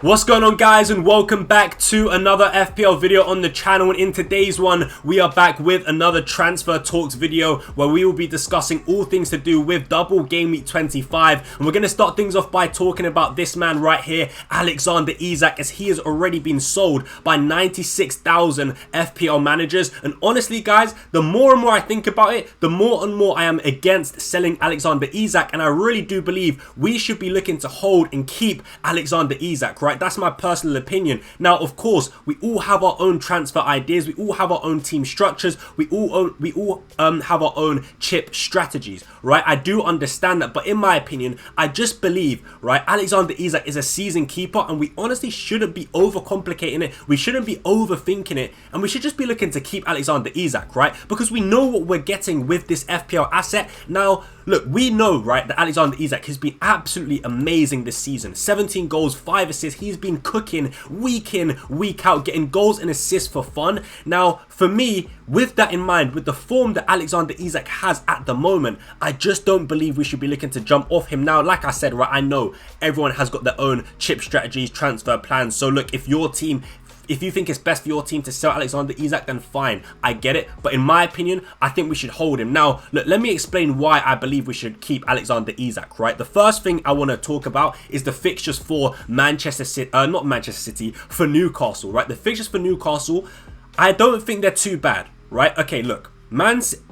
What's going on, guys, and welcome back to another FPL video on the channel. And in today's one, we are back with another transfer talks video where we will be discussing all things to do with double game week 25. And we're going to start things off by talking about this man right here, Alexander Isak, as he has already been sold by 96,000 FPL managers. And honestly, guys, the more and more I think about it, the more and more I am against selling Alexander Isak. And I really do believe we should be looking to hold and keep Alexander Isak, right? That's my personal opinion. Now, of course, we all have our own transfer ideas. We all have our own team structures. We all have our own chip strategies, right? I do understand that, but in my opinion, I just believe, right, Alexander Isak is a season keeper, and we honestly shouldn't be overcomplicating it. We shouldn't be overthinking it, and we should just be looking to keep Alexander Isak, right? Because we know what we're getting with this FPL asset. Now, look, we know, right, that Alexander Isak has been absolutely amazing this season. 17 goals, 5 assists. He's been cooking week in, week out, getting goals and assists for fun. Now, for me, with that in mind, with the form that Alexander Isak has at the moment, I just don't believe we should be looking to jump off him. Now, like I said, right, I know everyone has got their own chip strategies, transfer plans. So look, if you think it's best for your team to sell Alexander Isak, then fine, I get it. But in my opinion, I think we should hold him. Now, look, let me explain why I believe we should keep Alexander Isak, right? The first thing I want to talk about is the fixtures for for Newcastle, right? The fixtures for Newcastle, I don't think they're too bad, right? Okay, look,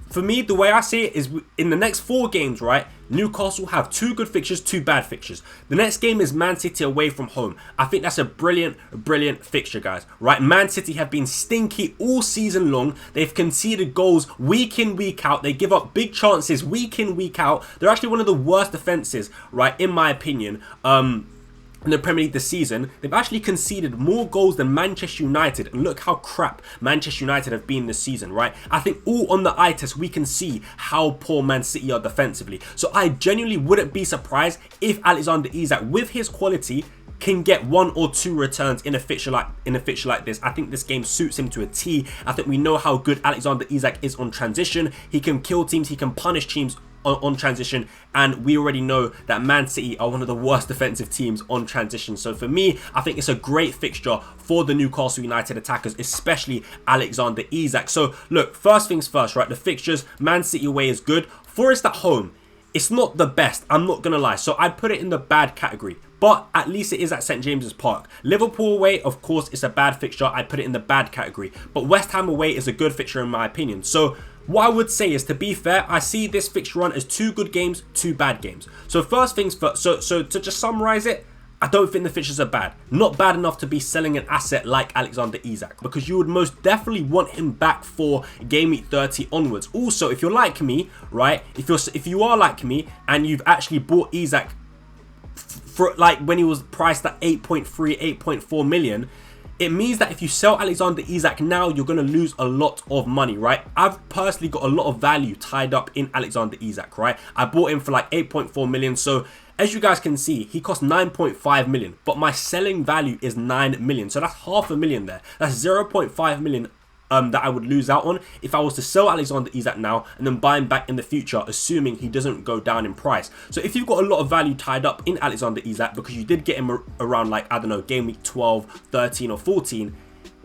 for me, the way I see it is in the next 4 games, right, Newcastle have 2 good fixtures, 2 bad fixtures. The next game is Man City away from home. I think that's a brilliant fixture, guys, right? Man City have been stinky all season long. They've conceded goals week in, week out. They give up big chances week in, week out. They're actually one of the worst defenses, right, in my opinion, in the Premier League this season. They've actually conceded more goals than Manchester United, and look how crap Manchester United have been this season, right? I think all on the eye test we can see how poor Man City are defensively. So I genuinely wouldn't be surprised if Alexander Isak, with his quality, can get 1 or 2 returns in a fixture like this. I think this game suits him to a T. I think we know how good Alexander Isak is on transition. He can kill teams, he can punish teams on transition, and we already know that Man City are one of the worst defensive teams on transition. So for me, I think it's a great fixture for the Newcastle United attackers, especially Alexander Isak. So look, first things first, right? The fixtures, Man City away is good. Forest at home, it's not the best, I'm not gonna lie. So I'd put it in the bad category, but at least it is at St James's Park. Liverpool away, of course, it's a bad fixture. I'd put it in the bad category. But West Ham away is a good fixture in my opinion. So what I would say is, to be fair, I see this fixture run as 2 good games, 2 bad games. So first things first, so to just summarize it, I don't think the fixtures are bad. Not bad enough to be selling an asset like Alexander Isak, because you would most definitely want him back for game week 30 onwards. Also, if you're like me, right, if you are like me and you've actually bought Isak for like when he was priced at 8.3, 8.4 million, it means that if you sell Alexander Isak now, you're going to lose a lot of money, right? I've personally got a lot of value tied up in Alexander Isak, right? I bought him for like 8.4 million. So as you guys can see, he cost 9.5 million, but my selling value is 9 million. So that's half a million there. That's 0.5 million that I would lose out on if I was to sell Alexander Isak now and then buy him back in the future, assuming he doesn't go down in price. So if you've got a lot of value tied up in Alexander Isak because you did get him around, like, I don't know, game week 12, 13 or 14,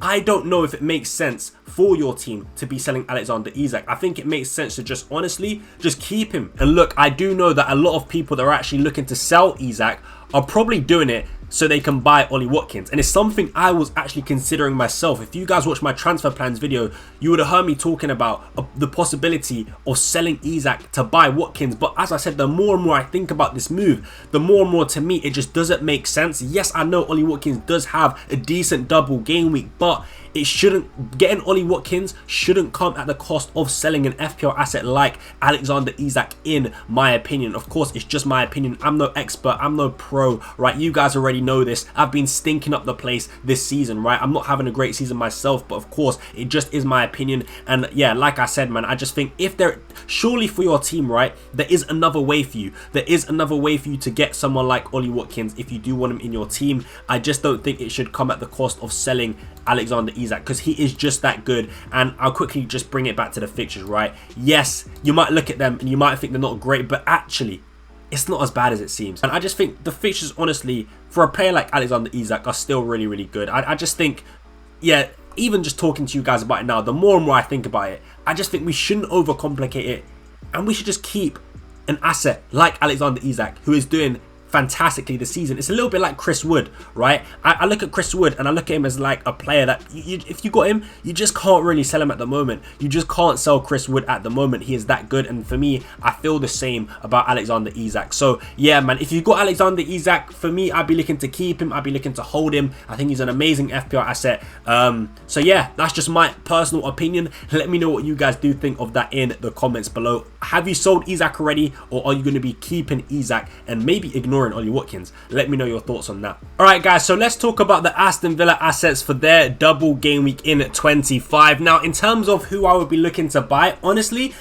I don't know if it makes sense for your team to be selling Alexander Isak. I think it makes sense to just honestly just keep him. And look, I do know that a lot of people that are actually looking to sell Isak are probably doing it so they can buy Ollie Watkins, and it's something I was actually considering myself. If you guys watched my transfer plans video, you would have heard me talking about the possibility of selling Isak to buy Watkins. But as I said, the more and more I think about this move, the more and more to me it just doesn't make sense. Yes, I know Ollie Watkins does have a decent double game week, but it shouldn't, getting Ollie Watkins shouldn't come at the cost of selling an FPL asset like Alexander Isak, in my opinion. Of course, it's just my opinion. I'm no expert, I'm no pro, right? You guys already know this. I've been stinking up the place this season, right? I'm not having a great season myself, but of course, it just is my opinion. And yeah, like I said, man, I just think if there, surely for your team, right, there is another way for you. There is another way for you to get someone like Ollie Watkins if you do want him in your team. I just don't think it should come at the cost of selling Alexander Isak, because he is just that good. And I'll quickly just bring it back to the fixtures, right? Yes, you might look at them and you might think they're not great, but actually it's not as bad as it seems. And I just think the fixtures, honestly, for a player like Alexander Isak, are still really, really good. I just think, yeah, even just talking to you guys about it now, the more and more I think about it, I just think we shouldn't overcomplicate it, and we should just keep an asset like Alexander Isak, who is doing fantastically this season. It's a little bit like Chris Wood, right? I look at Chris Wood and I look at him as like a player that if you got him, you just can't really sell him at the moment. You just can't sell Chris Wood at the moment. He is that good, and for me, I feel the same about Alexander Isak. So yeah, man, if you got Alexander Isak, for me, I'd be looking to keep him. I'd be looking to hold him. I think he's an amazing FPL asset. So yeah, that's just my personal opinion. Let me know what you guys do think of that in the comments below. Have you sold Isak already, or are you going to be keeping Isak and maybe ignoring Ollie Watkins? Let me know your thoughts on that. Alright guys, so let's talk about the Aston Villa assets for their double game week in 25. Now, in terms of who I would be looking to buy, honestly,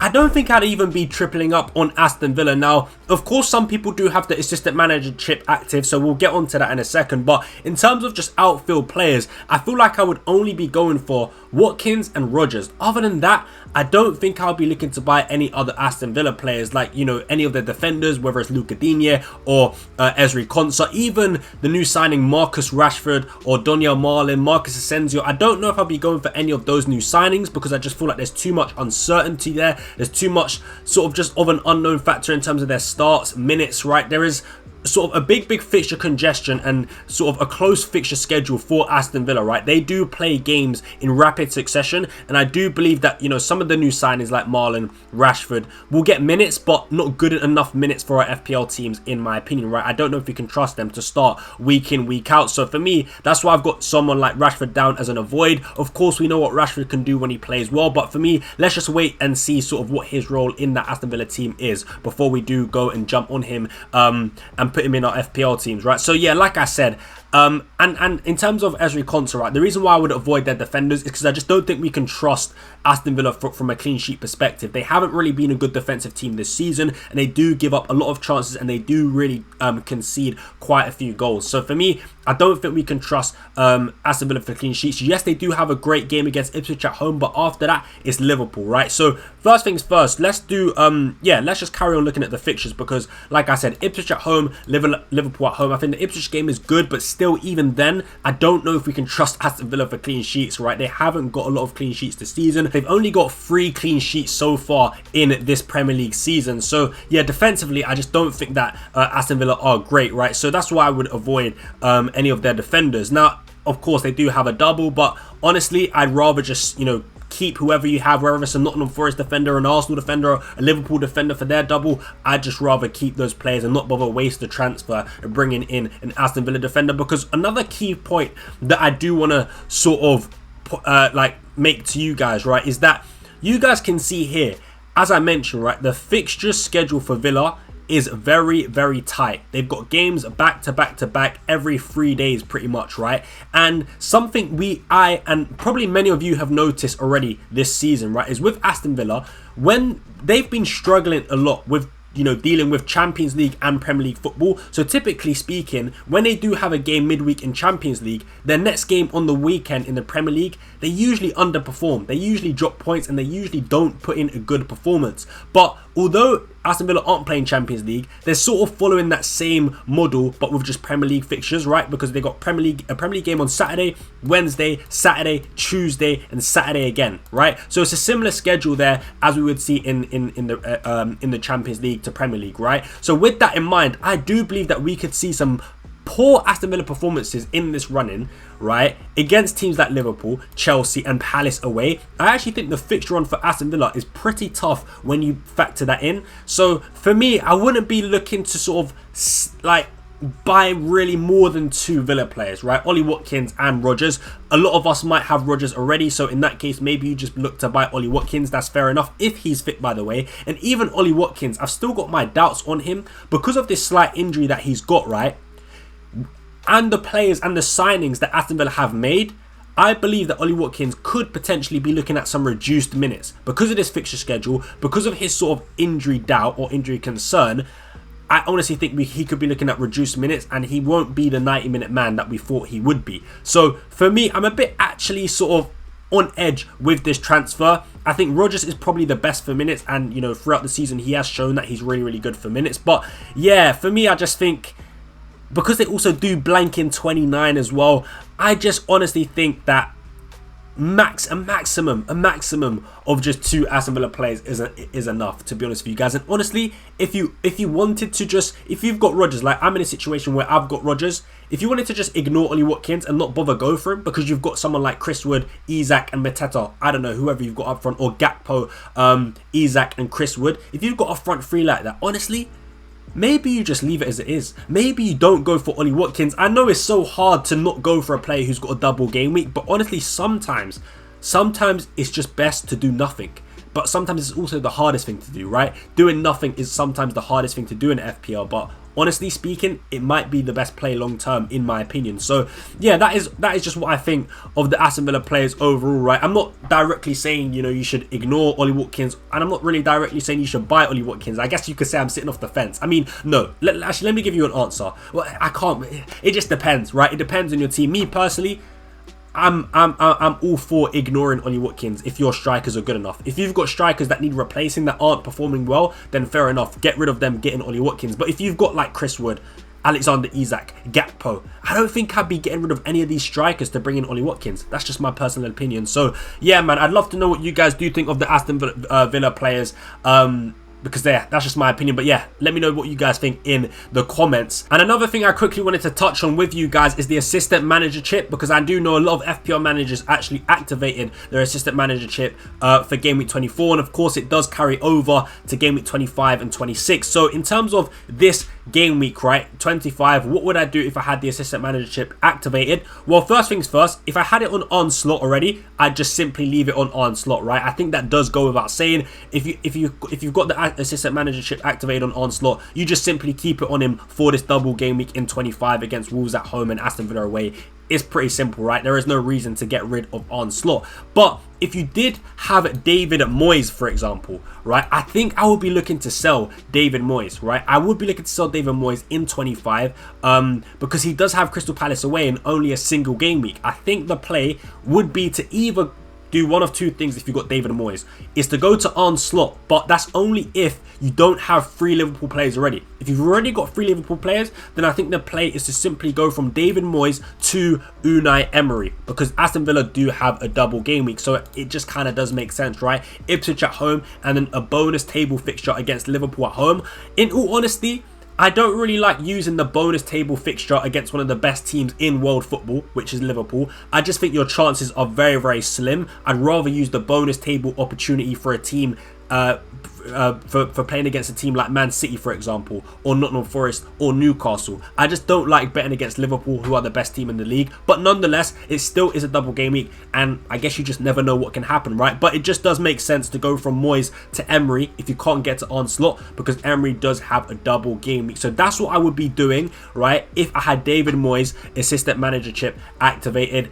I don't think I'd even be tripling up on Aston Villa. Now, of course, some people do have the assistant manager chip active, so we'll get onto that in a second. But in terms of just outfield players, I feel like I would only be going for Watkins and Rodgers. Other than that, I don't think I'll be looking to buy any other Aston Villa players, like, you know, any of the defenders, whether it's Luca Digne or Ezri Konsa, even the new signing Marcus Rashford or Donyell Marlin, Marcus Asensio. I don't know if I'll be going for any of those new signings, because I just feel like there's too much uncertainty there. There's too much sort of just of an unknown factor in terms of their starts, minutes, right? There is sort of a big fixture congestion and sort of a close fixture schedule for Aston Villa, right? They do play games in rapid succession, and I do believe that, you know, some of the new signings like Marlon, Rashford will get minutes, but not good enough minutes for our FPL teams, in my opinion, right? I don't know if we can trust them to start week in, week out. So for me, that's why I've got someone like Rashford down as an avoid. Of course, we know what Rashford can do when he plays well, but for me, let's just wait and see sort of what his role in that Aston Villa team is before we do go and jump on him and put him in our FPL teams, right? So yeah, like I said, and in terms of Ezri Konsa, right, the reason why I would avoid their defenders is because I just don't think we can trust Aston Villa from a clean sheet perspective. They haven't really been a good defensive team this season, and they do give up a lot of chances, and they do really concede quite a few goals. So for me, I don't think we can trust Aston Villa for clean sheets. Yes, they do have a great game against Ipswich at home, but after that, it's Liverpool, right? So first things first, let's do let's just carry on looking at the fixtures, because like I said, Ipswich at home, Liverpool at home. I think the Ipswich game is good, but still, even then, I don't know if we can trust Aston Villa for clean sheets, right? They haven't got a lot of clean sheets this season. They've only got 3 clean sheets so far in this Premier League season. So yeah, defensively, I just don't think that Aston Villa are great, right? So that's why I would avoid any of their defenders. Now, of course, they do have a double, but honestly, I'd rather just, you know, keep whoever you have, whether it's a Nottingham Forest defender, an Arsenal defender, a Liverpool defender for their double. I'd just rather keep those players and not bother waste the transfer and bringing in an Aston Villa defender. Because another key point that I do want to sort of like make to you guys, right, is that you guys can see here, as I mentioned, right, the fixture schedule for Villa is very, very tight. They've got games back to back to back every 3 days pretty much, right? And something I and probably many of you have noticed already this season, right, is with Aston Villa, when they've been struggling a lot with, you know, dealing with Champions League and Premier League football. So typically speaking, when they do have a game midweek in Champions League, their next game on the weekend in the Premier League, they usually underperform. They usually drop points, and they usually don't put in a good performance. But although Aston Villa aren't playing Champions League, they're sort of following that same model, but with just Premier League fixtures, right? Because they got a Premier League game on Saturday, Wednesday, Saturday, Tuesday, and Saturday again, right? So it's a similar schedule there as we would see in the Champions League to Premier League, right? So with that in mind, I do believe that we could see some poor Aston Villa performances in this run-in, right, against teams like Liverpool, Chelsea and Palace away. I actually think the fixture run for Aston Villa is pretty tough when you factor that in. So for me, I wouldn't be looking to sort of like buy really more than 2 Villa players, right? Ollie Watkins and Rodgers. A lot of us might have Rodgers already, so in that case, maybe you just look to buy Ollie Watkins. That's fair enough, if he's fit, by the way. And even Ollie Watkins, I've still got my doubts on him because of this slight injury that he's got, right? And the players and the signings that Aston Villa have made, I believe that Ollie Watkins could potentially be looking at some reduced minutes because of this fixture schedule, because of his sort of injury doubt or injury concern. I honestly think he could be looking at reduced minutes, and he won't be the 90-minute man that we thought he would be. So for me, I'm a bit actually sort of on edge with this transfer. I think Rodgers is probably the best for minutes, and, you know, throughout the season he has shown that he's really, really good for minutes. But yeah, for me, I just think, because they also do blank in 29 as well, I just honestly think that a maximum of just 2 Aston Villa players is enough, to be honest with you guys. And honestly, if you wanted to just, if you've got Rodgers, like I'm in a situation where I've got Rodgers, if you wanted to just ignore Ollie Watkins and not bother go for him because you've got someone like Chris Wood, Isak and Mateta, I don't know, whoever you've got up front, or Gakpo, Isak and Chris Wood, if you've got a front three like that, honestly, maybe you just leave it as it is. Maybe you don't go for Ollie Watkins. I know it's so hard to not go for a player who's got a double game week, but honestly, sometimes it's just best to do nothing. But sometimes it's also the hardest thing to do, right? Doing nothing is sometimes the hardest thing to do in FPL, but honestly speaking, it might be the best play long term, in my opinion. So yeah, that is just what I think of the Aston Villa players overall, right? I'm not directly saying, you know, you should ignore Ollie Watkins, and I'm not really directly saying you should buy Ollie Watkins. I guess you could say I'm sitting off the fence. I mean, no, actually, let me give you an answer. Well, I can't. It just depends, right? It depends on your team. Me personally, I'm all for ignoring Ollie Watkins if your strikers are good enough. If you've got strikers that need replacing that aren't performing well, then fair enough, get rid of them, get in Ollie Watkins. But if you've got like Chris Wood, Alexander Isak, Gakpo, I don't think I'd be getting rid of any of these strikers to bring in Ollie Watkins. That's just my personal opinion. So yeah, man, I'd love to know what you guys do think of the Aston Villa players. Because that's just my opinion. But yeah, let me know what you guys think in the comments. And another thing I quickly wanted to touch on with you guys is the assistant manager chip, because I do know a lot of FPL managers actually activated their assistant manager chip for game week 24, and of course it does carry over to game week 25 and 26. So in terms of this game week, right, 25, what would I do if I had the assistant manager chip activated? Well, first things first, if I had it on slot already, I'd just simply leave it on slot, right? I think that does go without saying. If you've got the assistant manager chip activated on slot, you just simply keep it on him for this double game week in 25 against Wolves at home and Aston Villa away. It's pretty simple, right? There is no reason to get rid of slot. But if you did have David Moyes, for example, right, I think I would be looking to sell David Moyes, right? I would be looking to sell David Moyes in 25 because he does have Crystal Palace away in only a single game week. I think the play would be to either do one of two things if you've got David Moyes, is to go to slot, but that's only if you don't have 3 Liverpool players already. If you've already got 3 Liverpool players, then I think the play is to simply go from David Moyes to Unai Emery, because Aston Villa do have a double game week, so it just kind of does make sense, right? Ipswich at home and then a bonus table fixture against Liverpool at home. In all honesty, I don't really like using the bonus table fixture against one of the best teams in world football, which is Liverpool. I just think your chances are very, very slim. I'd rather use the bonus table opportunity for a team for playing against a team like Man City, for example, or Nottingham Forest or Newcastle. I just don't like betting against Liverpool, who are the best team in the league. But nonetheless, it still is a double game week, and I guess you just never know what can happen, right? But it just does make sense to go from Moyes to Emery if you can't get to slot, because Emery does have a double game week. So that's what I would be doing, right, if I had David Moyes assistant manager chip activated.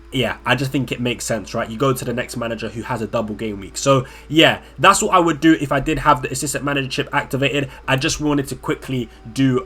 Yeah, I just think it makes sense, right? You go to the next manager who has a double game week. So yeah, that's what I would do if I did have the assistant manager chip activated. I just wanted to quickly do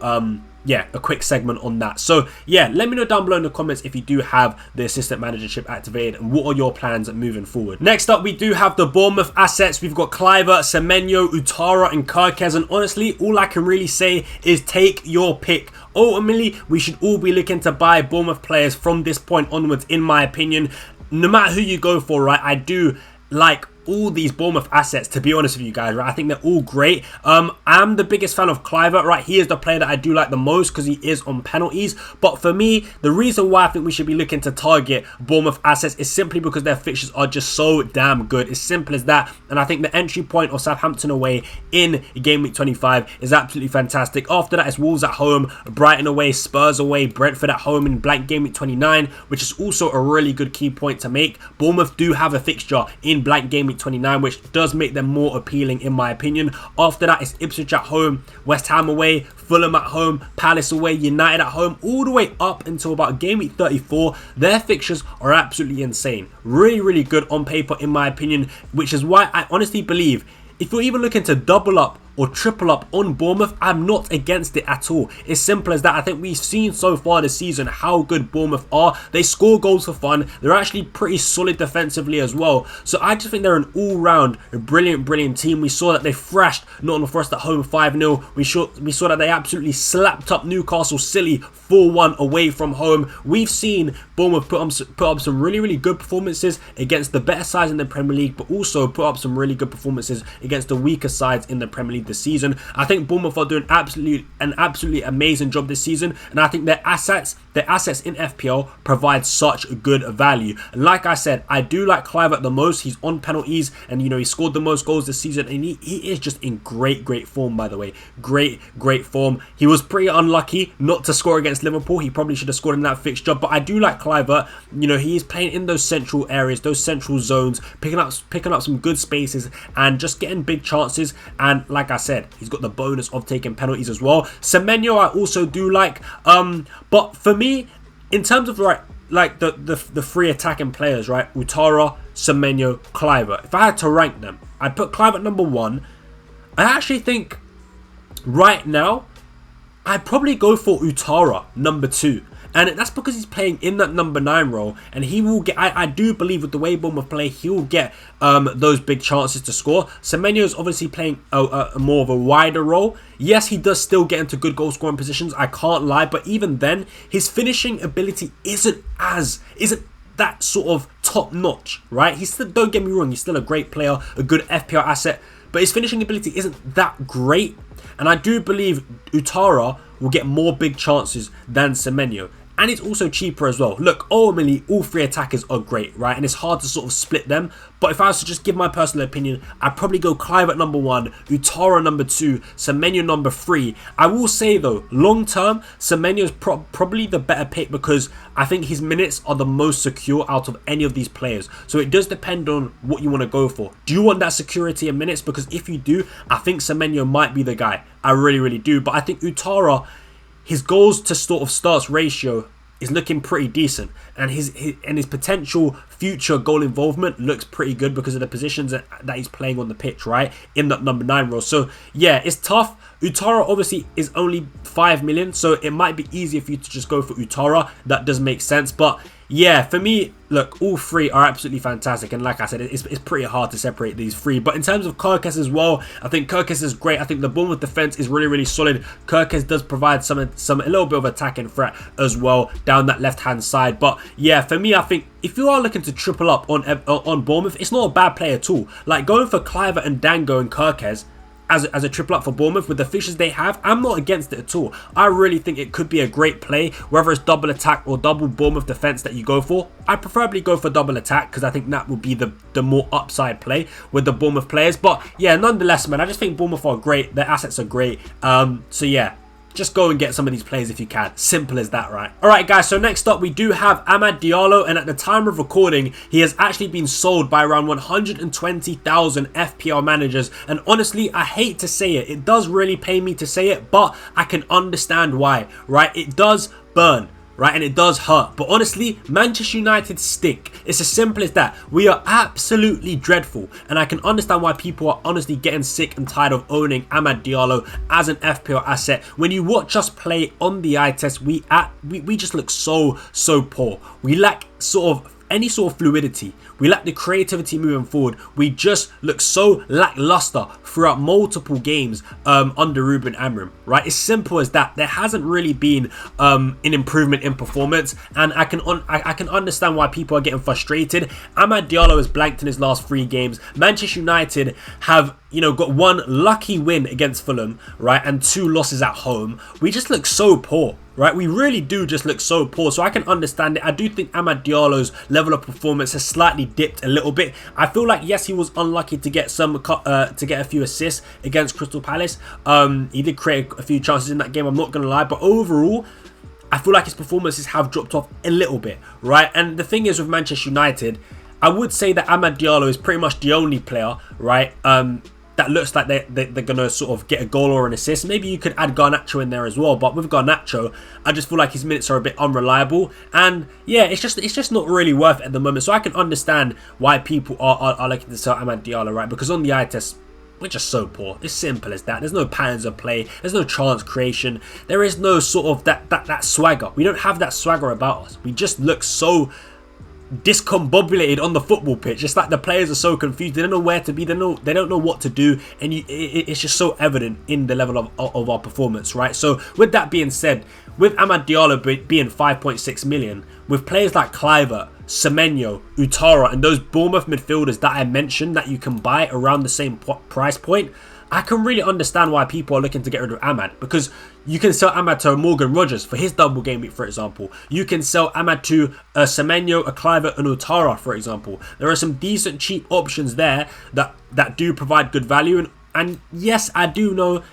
yeah, a quick segment on that. So yeah, let me know down below in the comments if you do have the assistant manager chip activated and what are your plans moving forward. Next up, we do have the Bournemouth assets. We've got Cliver, Semenyo, Utara and Kirkez, and honestly, all I can really say is take your pick. Ultimately, we should all be looking to buy Bournemouth players from this point onwards, in my opinion. No matter who you go for, right, I do like all these Bournemouth assets, to be honest with you guys, right? I think they're all great. I'm the biggest fan of Cliver, right? He is the player that I do like the most because he is on penalties. But for me, the reason why I think we should be looking to target Bournemouth assets is simply because their fixtures are just so damn good. It's simple as that. And I think the entry point of Southampton away in game week 25 is absolutely fantastic. After that, it's Wolves at home, Brighton away, Spurs away, Brentford at home in blank game week 29, which is also a really good key point to make. Bournemouth do have a fixture in blank game week 29, which does make them more appealing in my opinion. After that, it's Ipswich at home, West Ham away, Fulham at home, Palace away, United at home, all the way up until about game week 34. Their fixtures are absolutely insane. Really, really good on paper in my opinion, which is why I honestly believe if you're even looking to double up or triple up on Bournemouth, I'm not against it at all. It's simple as that. I think we've seen so far this season how good Bournemouth are. They score goals for fun. They're actually pretty solid defensively as well. So I just think they're an all-round brilliant team. We saw that they thrashed Nottingham Forest at home 5-0. We saw that they absolutely slapped up Newcastle silly 4-1 away from home. We've seen Bournemouth put up some really good performances against the better sides in the Premier League, but also put up some really good performances against the weaker sides in the Premier League this season. I think Bournemouth are doing an absolutely amazing job this season, and I think their assets in FPL provide such good value. And like I said, I do like Kluivert the most. He's on penalties, and he scored the most goals this season, and he is just in great form, by the way. Great form. He was pretty unlucky not to score against Liverpool. He probably should have scored in that fixture, but I do like Kluivert. He is playing in those central areas, those central zones, picking up some good spaces and just getting big chances. And like I said, he's got the bonus of taking penalties as well. Semenyo I also do like, but for me, in terms of the three attacking players, right? Utara, Semenyo, Kluivert. If I had to rank them, I'd put Kluivert number 1. I actually think right now I'd probably go for Utara number 2. And that's because he's playing in that number 9 role, and he will get, I do believe with the way Bournemouth play, he will get those big chances to score. Semenyo is obviously playing a more of a wider role. Yes, he does still get into good goal scoring positions, I can't lie, but even then, his finishing ability isn't that sort of top notch, right? He's still, don't get me wrong, he's still a great player, a good FPL asset, but his finishing ability isn't that great. And I do believe Utara will get more big chances than Semenyo. And it's also cheaper as well. Look, ultimately, all three attackers are great, right? And it's hard to sort of split them. But if I was to just give my personal opinion, I'd probably go Kluivert number 1, Utara number 2, Semenyo number 3. I will say, though, long term, Semenyo is probably the better pick because I think his minutes are the most secure out of any of these players. So it does depend on what you want to go for. Do you want that security in minutes? Because if you do, I think Semenyo might be the guy. I really do. But I think Utara, his goals to sort of starts ratio is looking pretty decent, and his potential future goal involvement looks pretty good because of the positions that he's playing on the pitch, right, in that number 9 role. So yeah, it's tough. Utara obviously is only 5 million, so it might be easier for you to just go for Utara. That does make sense, but yeah, for me, look, all three are absolutely fantastic, and like I said, it's pretty hard to separate these three. But in terms of Kerkez as well, I think Kerkez is great. I think the Bournemouth defense is really solid. Kerkez does provide a little bit of attacking threat as well down that left-hand side. But yeah, for me, I think if you are looking to triple up on Bournemouth, it's not a bad play at all. Like going for Kluivert and Dango and Kerkez as a triple up for Bournemouth with the fixtures they have, I'm not against it at all. I really think it could be a great play, whether it's double attack or double Bournemouth defense that you go for. I preferably go for double attack because I think that would be the more upside play with the Bournemouth players. But yeah, nonetheless, man, I just think Bournemouth are great. Their assets are great. So yeah, just go and get some of these players if you can. Simple as that, right? Alright guys, so next up we do have Amad Diallo, and at the time of recording, he has actually been sold by around 120,000 FPL managers, and honestly, I hate to say it. It does really pain me to say it, but I can understand why, right? It does burn, right? And it does hurt. But honestly, Manchester United stink. It's as simple as that. We are absolutely dreadful. And I can understand why people are honestly getting sick and tired of owning Amad Diallo as an FPL asset. When you watch us play on the eye test, we just look so poor. We lack any sort of fluidity. We lack the creativity moving forward. We just look so lackluster throughout multiple games under Ruben Amorim, right? It's simple as that. There hasn't really been an improvement in performance, and I can understand why people are getting frustrated. Amad Diallo has blanked in his last 3 games. Manchester United have got 1 lucky win against Fulham, right, and 2 losses at home. We just look so poor, right? We really do just look so poor. So I can understand it. I do think Amad Diallo's level of performance has slightly dipped a little bit. I feel like, yes, he was unlucky to get a few assists against Crystal Palace. He did create a few chances in that game, I'm not gonna lie, but overall I feel like his performances have dropped off a little bit, right? And the thing is with Manchester United, I would say that Amad Diallo is pretty much the only player, right, that looks like they're going to sort of get a goal or an assist. Maybe you could add Garnacho in there as well, but with Garnacho, I just feel like his minutes are a bit unreliable, and yeah, it's just not really worth it at the moment. So I can understand why people are looking to sell Amad Diallo, right? Because on the eye test, we're just so poor. It's simple as that. There's no patterns of play. There's no chance creation. There is no sort of that swagger. We don't have that swagger about us. We just look so discombobulated on the football pitch. It's like the players are so confused. They don't know where to be. They don't know what to do, and it's just so evident in the level of our performance, right? So with that being said, with Amad Diallo being 5.6 million, with players like Kluivert, Semenyo, Utara, and those Bournemouth midfielders that I mentioned that you can buy around the same price point, I can really understand why people are looking to get rid of Amad, because you can sell Amad to Morgan Rogers for his double game week, for example. You can sell Amad to Semenyo, a Kluivert, and Utara, for example. There are some decent cheap options there that do provide good value. And yes, I do know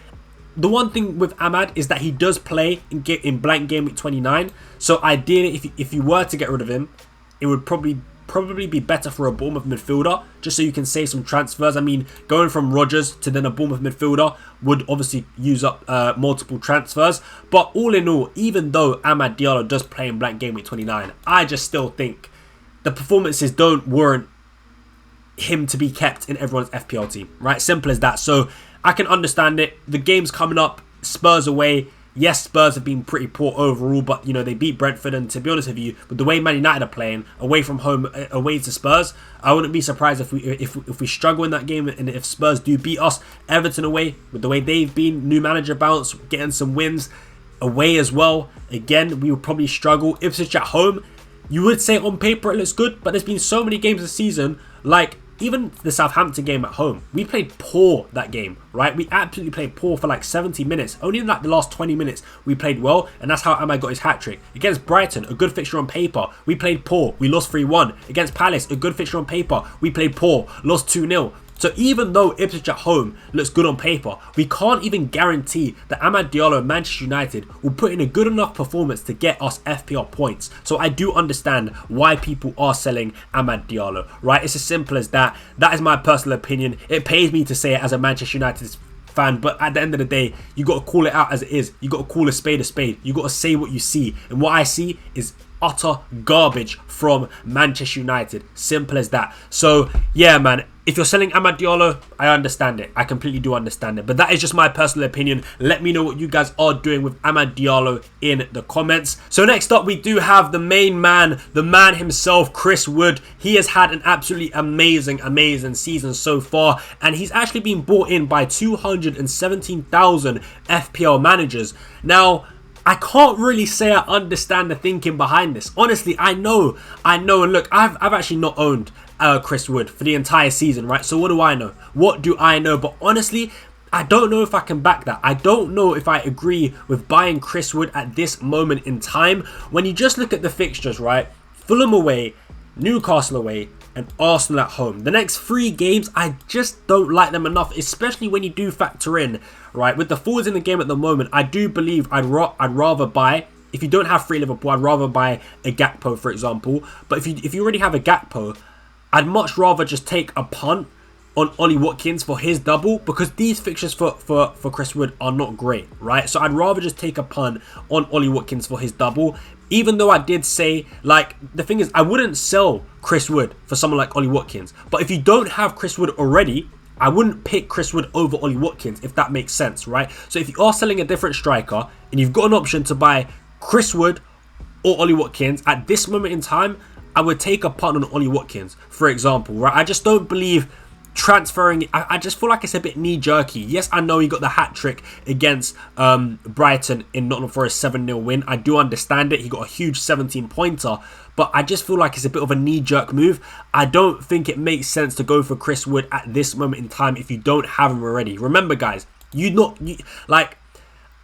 the one thing with Amad is that he does play in blank game week 29. So ideally, if you were to get rid of him, it would probably be better for a Bournemouth midfielder, just so you can save some transfers. I mean, going from Rodgers to then a Bournemouth midfielder would obviously use up multiple transfers. But all in all, even though Amad Diallo does play in blank game week 29, I just still think the performances don't warrant him to be kept in everyone's FPL team, right? Simple as that. So I can understand it. The game's coming up, Spurs away. Yes, Spurs have been pretty poor overall, but you know, they beat Brentford, and to be honest with you, with the way Man United are playing away from home, away to Spurs, I wouldn't be surprised if we struggle in that game, and if Spurs do beat us. Everton away, with the way they've been, new manager bounce, getting some wins away as well. Again, we would probably struggle. Ipswich at home, you would say on paper it looks good, but there's been so many games this season, like even the Southampton game at home, we played poor that game, right? We absolutely played poor for like 70 minutes. Only in like the last 20 minutes we played well, and that's how Amad got his hat-trick. Against Brighton, a good fixture on paper, we played poor, we lost 3-1. Against Palace, a good fixture on paper, we played poor, lost 2-0. So even though Ipswich at home looks good on paper, we can't even guarantee that Amad Diallo and Manchester United will put in a good enough performance to get us FPL points. So I do understand why people are selling Amad Diallo, right? It's as simple as that. That is my personal opinion. It pays me to say it as a Manchester United fan, but at the end of the day, you got to call it out as it is. You got to call a spade a spade. You got to say what you see, and what I see is utter garbage from Manchester United. Simple as that. So yeah, man, if you're selling Amad Diallo, I understand it. I completely do understand it. But that is just my personal opinion. Let me know what you guys are doing with Amad Diallo in the comments. So next up, we do have the main man, the man himself, Chris Wood. He has had an absolutely amazing season so far, and he's actually been bought in by 217,000 FPL managers. Now, I can't really say I understand the thinking behind this. Honestly, I know. And look, I've actually not owned Chris Wood for the entire season, right? So what do I know? What do I know? But honestly, I don't know if I can back that. I don't know if I agree with buying Chris Wood at this moment in time. When you just look at the fixtures, right? Fulham away, Newcastle away, and Arsenal at home. The next 3 games, I just don't like them enough, especially when you do factor in, right, with the forwards in the game at the moment. I do believe I'd rather buy, if you don't have free Liverpool, I'd rather buy a Gakpo, for example. But if you already have a Gakpo, I'd much rather just take a punt on Ollie Watkins for his double, because these fixtures for Chris Wood are not great, right? So I'd rather just take a punt on Ollie Watkins for his double. Even though I did say, like, the thing is, I wouldn't sell Chris Wood for someone like Ollie Watkins. But if you don't have Chris Wood already, I wouldn't pick Chris Wood over Ollie Watkins, if that makes sense, right? So if you are selling a different striker and you've got an option to buy Chris Wood or Ollie Watkins, at this moment in time, I would take a punt on Ollie Watkins, for example, right? I just don't believe transferring. I just feel like it's a bit knee-jerky. Yes, I know he got the hat-trick against Brighton in Nottingham Forest 7-0 win. I do understand it. He got a huge 17-pointer, but I just feel like it's a bit of a knee-jerk move. I don't think it makes sense to go for Chris Wood at this moment in time if you don't have him already. Remember, guys,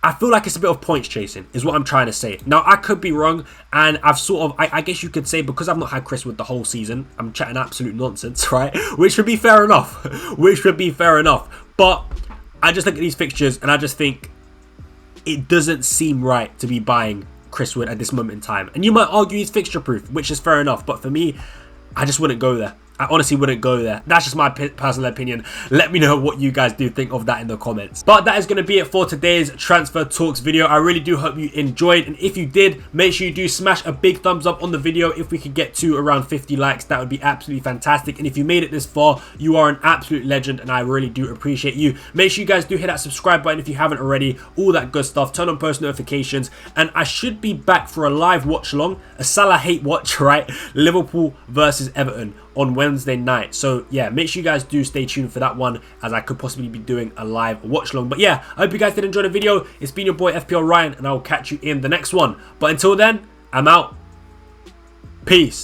I feel like it's a bit of points chasing, is what I'm trying to say. Now, I could be wrong, and I've sort of, I guess you could say, because I've not had Chris Wood the whole season, I'm chatting absolute nonsense, right? Which would be fair enough. But I just look at these fixtures, and I just think it doesn't seem right to be buying Chris Wood at this moment in time. And you might argue he's fixture proof, which is fair enough. But for me, I just wouldn't go there. I honestly wouldn't go there. That's just my personal opinion. Let me know what you guys do think of that in the comments. But that is going to be it for today's Transfer Talks video. I really do hope you enjoyed. And if you did, make sure you do smash a big thumbs up on the video. If we could get to around 50 likes, that would be absolutely fantastic. And if you made it this far, you are an absolute legend. And I really do appreciate you. Make sure you guys do hit that subscribe button if you haven't already. All that good stuff. Turn on post notifications. And I should be back for a live watch along. A Salah hate watch, right? Liverpool versus Everton on Wednesday night. So yeah, make sure you guys do stay tuned for that one, as I could possibly be doing a live watch along. But yeah, I hope you guys did enjoy the video. It's been your boy FPL Ryan, and I will catch you in the next one. But until then, I'm out. Peace.